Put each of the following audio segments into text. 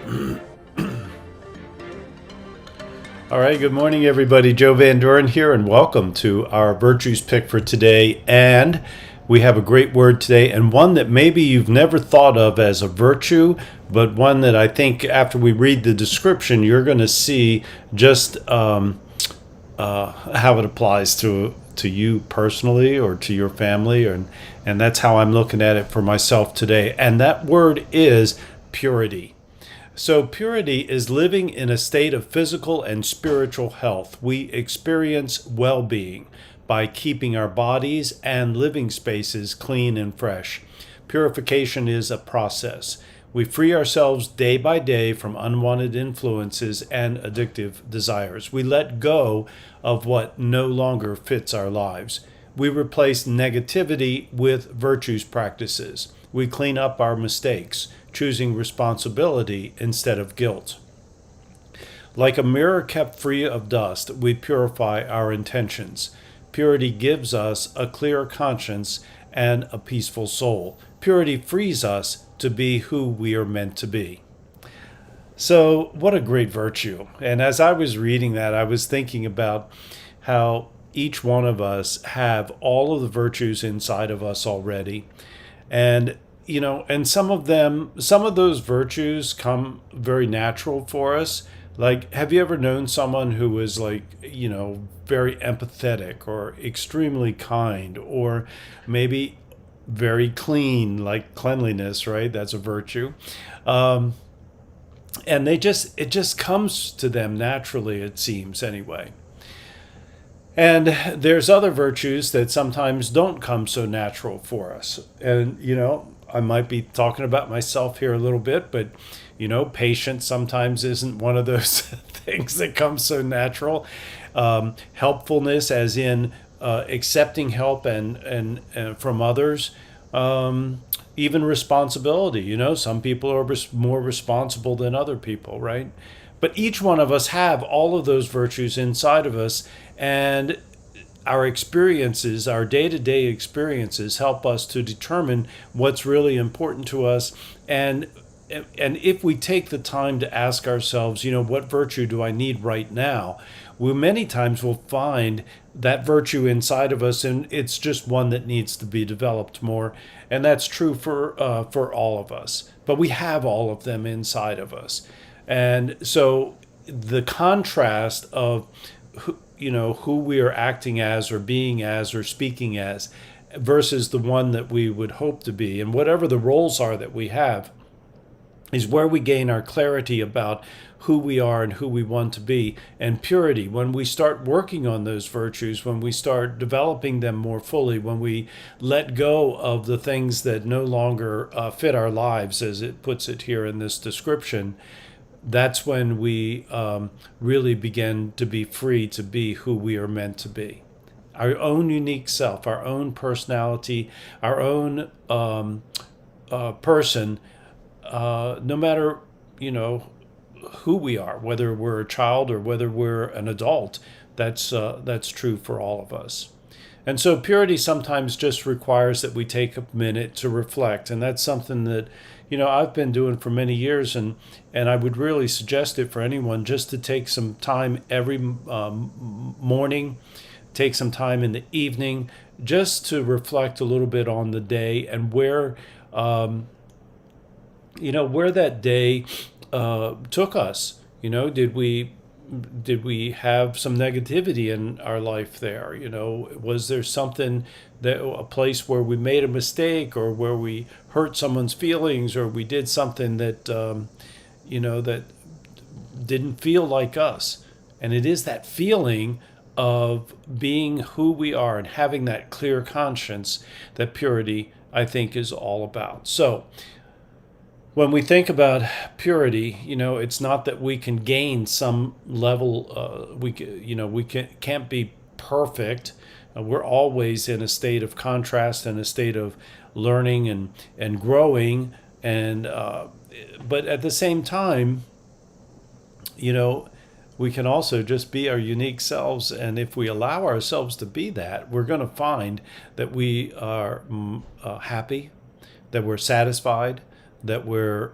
All right, good morning, everybody. Joe Van Doren here, and welcome to our Virtues Pick for today. And we have a great word today, and one that maybe you've never thought of as a virtue, but one that I think after we read the description, you're going to see just how it applies to you personally or to your family, and that's how I'm looking at it for myself today. And that word is purity. So, purity is living in a state of physical and spiritual health. We experience well being by keeping our bodies and living spaces clean and fresh. Purification is a process. We free ourselves day by day from unwanted influences and addictive desires. We let go of what no longer fits our lives. We replace negativity with virtues practices. We clean up our mistakes, choosing responsibility instead of guilt. Like a mirror kept free of dust, we purify our intentions. Purity gives us a clear conscience and a peaceful soul. Purity frees us to be who we are meant to be. So, what a great virtue. And as I was reading that, I was thinking about how each one of us have all of the virtues inside of us already. And and some of those virtues come very natural for us. Like, have you ever known someone who was like, very empathetic or extremely kind or maybe very clean, like cleanliness, right? That's a virtue. And it just comes to them naturally, it seems, anyway. And there's other virtues that sometimes don't come so natural for us. And, I might be talking about myself here a little bit, but, patience sometimes isn't one of those things that comes so natural. Helpfulness, as in accepting help and from others. Even responsibility. Some people are more responsible than other people, right? But each one of us have all of those virtues inside of us, and our experiences, our day-to-day experiences, help us to determine what's really important to us. And if we take the time to ask ourselves, what virtue do I need right now? We many times will find that virtue inside of us, and it's just one that needs to be developed more. And that's true for all of us. But we have all of them inside of us. And so the contrast of who we are acting as or being as or speaking as versus the one that we would hope to be, and whatever the roles are that we have, is where we gain our clarity about who we are and who we want to be. And purity, when we start working on those virtues, when we start developing them more fully, when we let go of the things that no longer fit our lives, as it puts it here in this description, that's when we really begin to be free to be who we are meant to be. Our own unique self, our own personality, our own person, no matter, who we are, whether we're a child or whether we're an adult, that's true for all of us. And so purity sometimes just requires that we take a minute to reflect. And that's something that, I've been doing for many years. And I would really suggest it for anyone just to take some time every morning, take some time in the evening, just to reflect a little bit on the day and where that day took us. Did we have some negativity in our life there? Was there something a place where we made a mistake, or where we hurt someone's feelings, or we did something that that didn't feel like us? And it is that feeling of being who we are and having that clear conscience that purity, I think, is all about. So when we think about purity, it's not that we can gain some level. We can't be perfect. We're always in a state of contrast and a state of learning and growing. And but at the same time, we can also just be our unique selves. And if we allow ourselves to be that, we're going to find that we are happy, that we're satisfied, that we're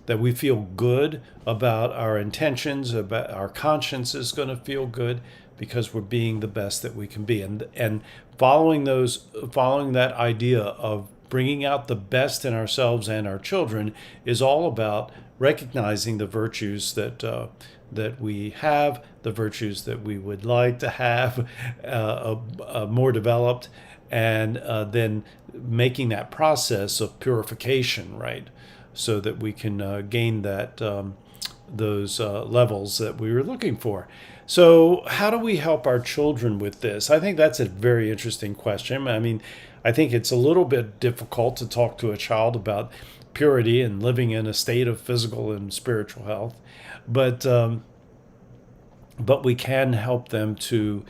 that we feel good about our intentions, about our conscience is going to feel good because we're being the best that we can be. And following that idea of bringing out the best in ourselves and our children is all about recognizing the virtues that we have, the virtues that we would like to have more developed, and then making that process of purification, right, so that we can gain those levels that we were looking for. So, how do we help our children with this? I think that's a very interesting question. I mean, I think it's a little bit difficult to talk to a child about purity and living in a state of physical and spiritual health, but we can help them to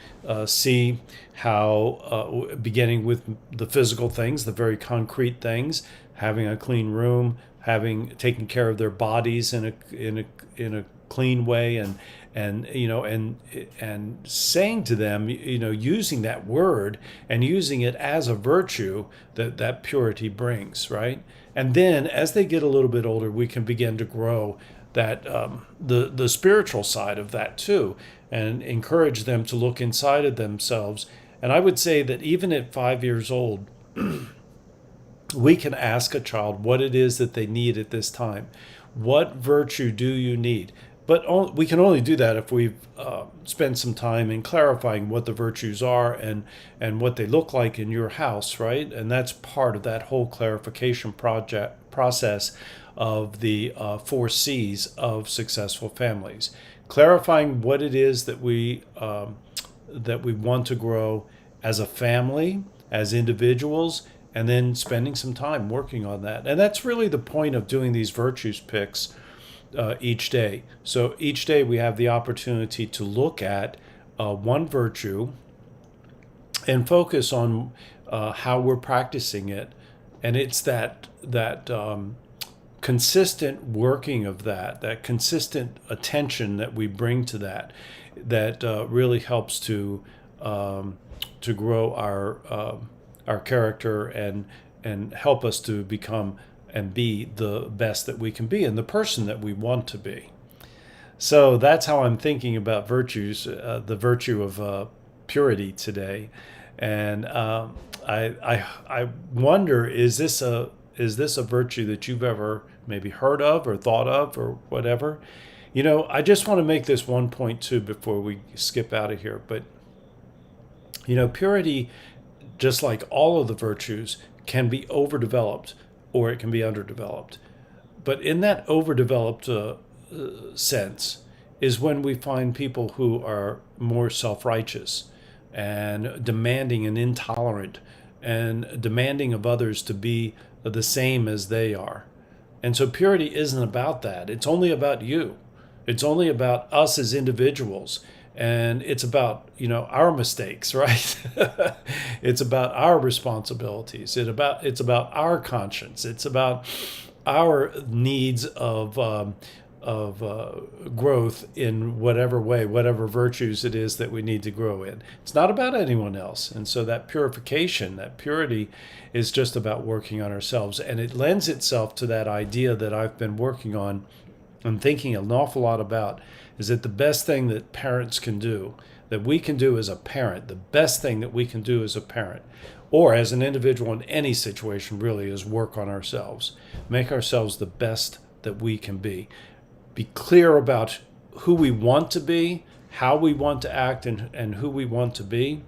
see how, beginning with the physical things, the very concrete things, having a clean room, taking care of their bodies in a clean way, and saying to them, using that word and using it as a virtue that purity brings, right? And then as they get a little bit older, we can begin to grow that the spiritual side of that too, and encourage them to look inside of themselves. And I would say that even at 5 years old, we can ask a child what it is that they need at this time. What virtue do you need? But we can only do that if we've spent some time in clarifying what the virtues are and what they look like in your house, right? And that's part of that whole clarification process of the 4 C's of successful families. Clarifying what it is that we want to grow as a family, as individuals, and then spending some time working on that. And that's really the point of doing these virtues picks each day. So each day we have the opportunity to look at one virtue and focus on how we're practicing it. And it's that consistent working of that consistent attention that we bring to that really helps to grow our character and help us to become and be the best that we can be and the person that we want to be. So that's how I'm thinking about virtues, the virtue of purity today. And I wonder, is this a virtue that you've ever maybe heard of or thought of or whatever? I just want to make this one point too before we skip out of here. But purity, just like all of the virtues, can be overdeveloped or it can be underdeveloped. But in that overdeveloped sense is when we find people who are more self-righteous and demanding and intolerant and demanding of others to be the same as they are. And so purity isn't about that. It's only about you. It's only about us as individuals. And it's about, our mistakes, right? It's about our responsibilities. It's about our conscience. It's about our needs of growth in whatever way, whatever virtues it is that we need to grow in. It's not about anyone else. And so that purification, that purity is just about working on ourselves. And it lends itself to that idea that I've been working on and thinking an awful lot about, is that the best thing that parents can do, that we can do as a parent, the best thing that we can do as a parent, or as an individual in any situation really, is work on ourselves. Make ourselves the best that we can be. Be clear about who we want to be, how we want to act, and who we want to be.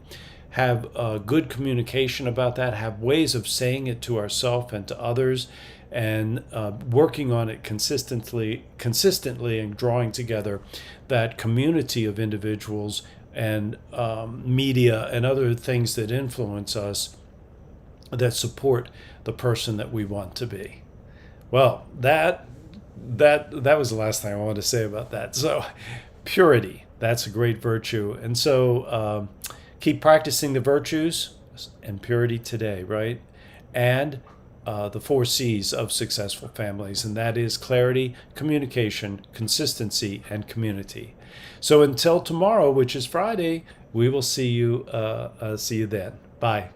Have good communication about that. Have ways of saying it to ourselves and to others, and working on it consistently and drawing together that community of individuals and media and other things that influence us that support the person that we want to be. Well, that was the last thing I wanted to say about that. So purity, that's a great virtue. And so keep practicing the virtues and purity today, right? And the 4 C's of successful families, and that is clarity, communication, consistency, and community. So until tomorrow, which is Friday, we will see you then. Bye.